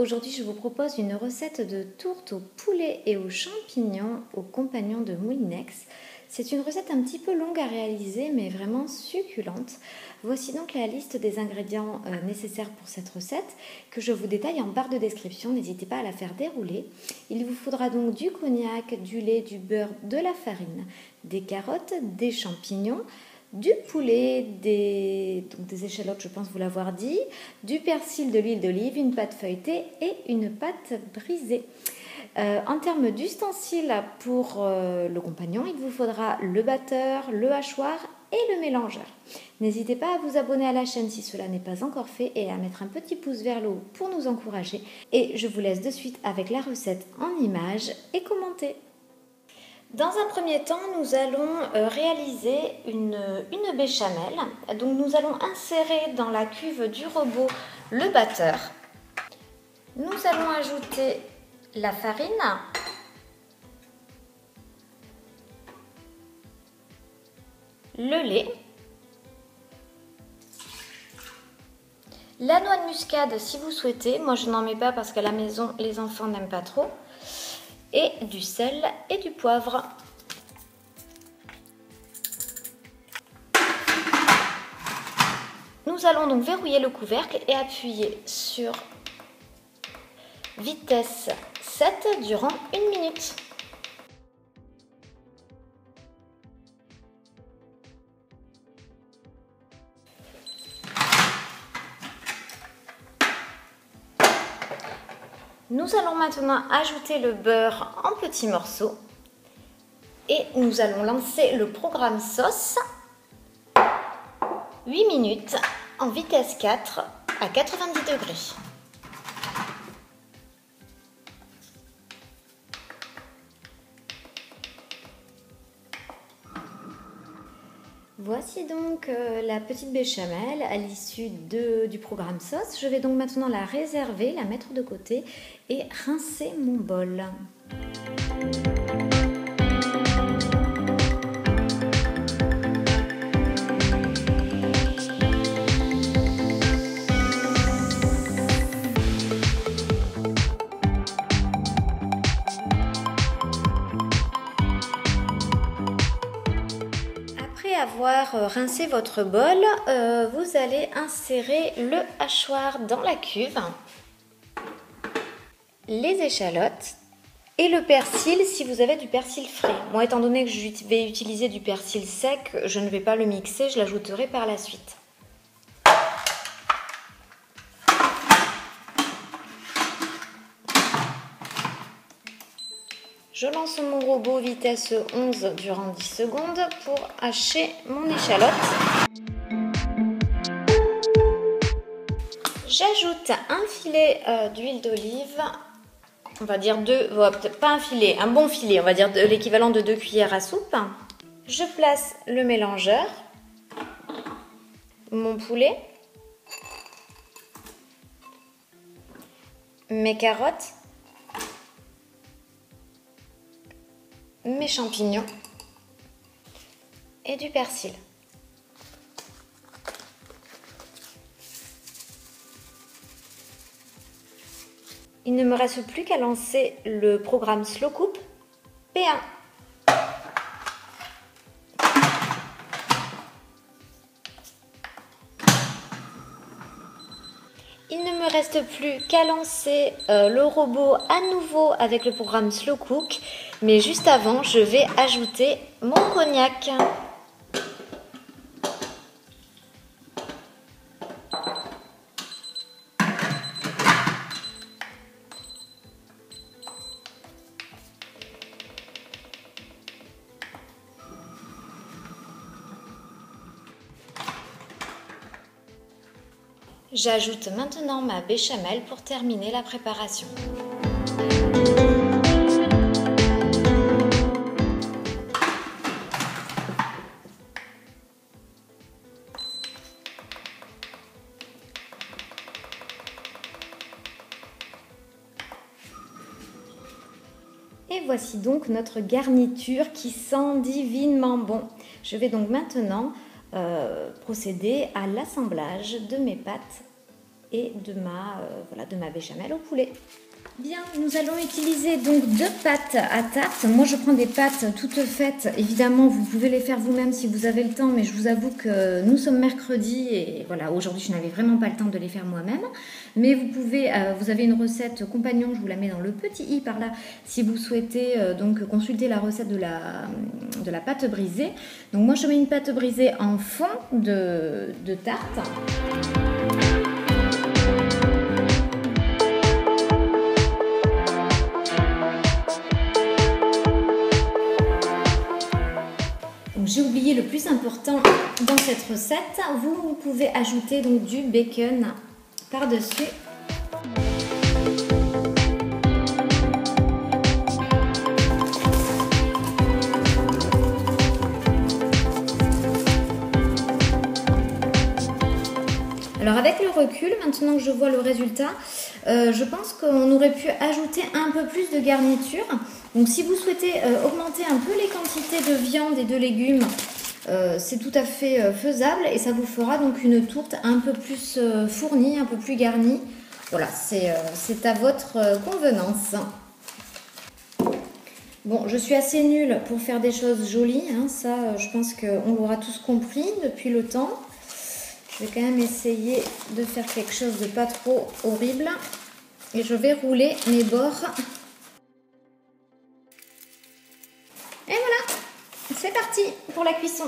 aujourd'hui je vous propose une recette de tourte au poulet et aux champignons aux compagnons de Moulinex. C'est une recette un petit peu longue à réaliser mais vraiment succulente. Voici donc la liste des ingrédients nécessaires pour cette recette que je vous détaille en barre de description, n'hésitez pas à la faire dérouler. Il vous faudra donc du cognac, du lait, du beurre, de la farine, des carottes, des champignons, du poulet, des échalotes, je pense vous l'avoir dit, du persil, de l'huile d'olive, une pâte feuilletée et une pâte brisée. En termes d'ustensiles pour le compagnon, il vous faudra le batteur, le hachoir et le mélangeur. N'hésitez pas à vous abonner à la chaîne si cela n'est pas encore fait et à mettre un petit pouce vers le haut pour nous encourager. Et je vous laisse de suite avec la recette en images et commentée. Dans un premier temps, nous allons réaliser une béchamel. Donc nous allons insérer dans la cuve du robot le batteur. Nous allons ajouter la farine, le lait, la noix de muscade si vous souhaitez. Moi je n'en mets pas parce qu'à la maison les enfants n'aiment pas trop. Et du sel et du poivre. Nous allons donc verrouiller le couvercle et appuyer sur vitesse 7 durant 1 minute. Nous allons maintenant ajouter le beurre en petits morceaux et nous allons lancer le programme sauce 8 minutes en vitesse 4 à 90 degrés. Voici donc la petite béchamel à l'issue du programme sauce. Je vais donc maintenant la réserver, la mettre de côté et rincer mon bol. Après avoir rincé votre bol, vous allez insérer le hachoir dans la cuve, les échalotes et le persil si vous avez du persil frais. Moi, étant donné que je vais utiliser du persil sec, je ne vais pas le mixer, je l'ajouterai par la suite. Je lance mon robot vitesse 11 durant 10 secondes pour hacher mon échalote. J'ajoute un filet d'huile d'olive, on va dire peut-être pas un filet, un bon filet, on va dire l'équivalent de 2 cuillères à soupe. Je place le mélangeur, mon poulet, mes carottes, mes champignons et du persil. Il ne me reste plus qu'à lancer le programme Slow Cook P1. Il ne me reste plus qu'à lancer le robot à nouveau avec le programme Slow Cook, mais juste avant, je vais ajouter mon cognac. J'ajoute maintenant ma béchamel pour terminer la préparation. Et voici donc notre garniture qui sent divinement bon. Je vais donc maintenant procéder à l'assemblage de mes pâtes et voilà, de ma béchamel au poulet. Bien, nous allons utiliser donc 2 pâtes à tarte. Moi, je prends des pâtes toutes faites. Évidemment, vous pouvez les faire vous-même si vous avez le temps, mais je vous avoue que nous sommes mercredi et voilà, aujourd'hui, je n'avais vraiment pas le temps de les faire moi-même. Mais vous avez une recette compagnon, je vous la mets dans le petit i par là, si vous souhaitez donc consulter la recette de la pâte brisée. Donc moi, je mets une pâte brisée en fond de tarte. J'ai oublié le plus important dans cette recette, vous pouvez ajouter donc du bacon par-dessus. Alors avec le recul, maintenant que je vois le résultat, je pense qu'on aurait pu ajouter un peu plus de garniture. Donc si vous souhaitez augmenter un peu les quantités de viande et de légumes, c'est tout à fait faisable et ça vous fera donc une tourte un peu plus fournie, un peu plus garnie. Voilà, c'est à votre convenance. Bon, je suis assez nulle pour faire des choses jolies, hein, ça je pense qu'on l'aura tous compris depuis le temps. Je vais quand même essayer de faire quelque chose de pas trop horrible. Et je vais rouler mes bords. Et voilà, c'est parti pour la cuisson.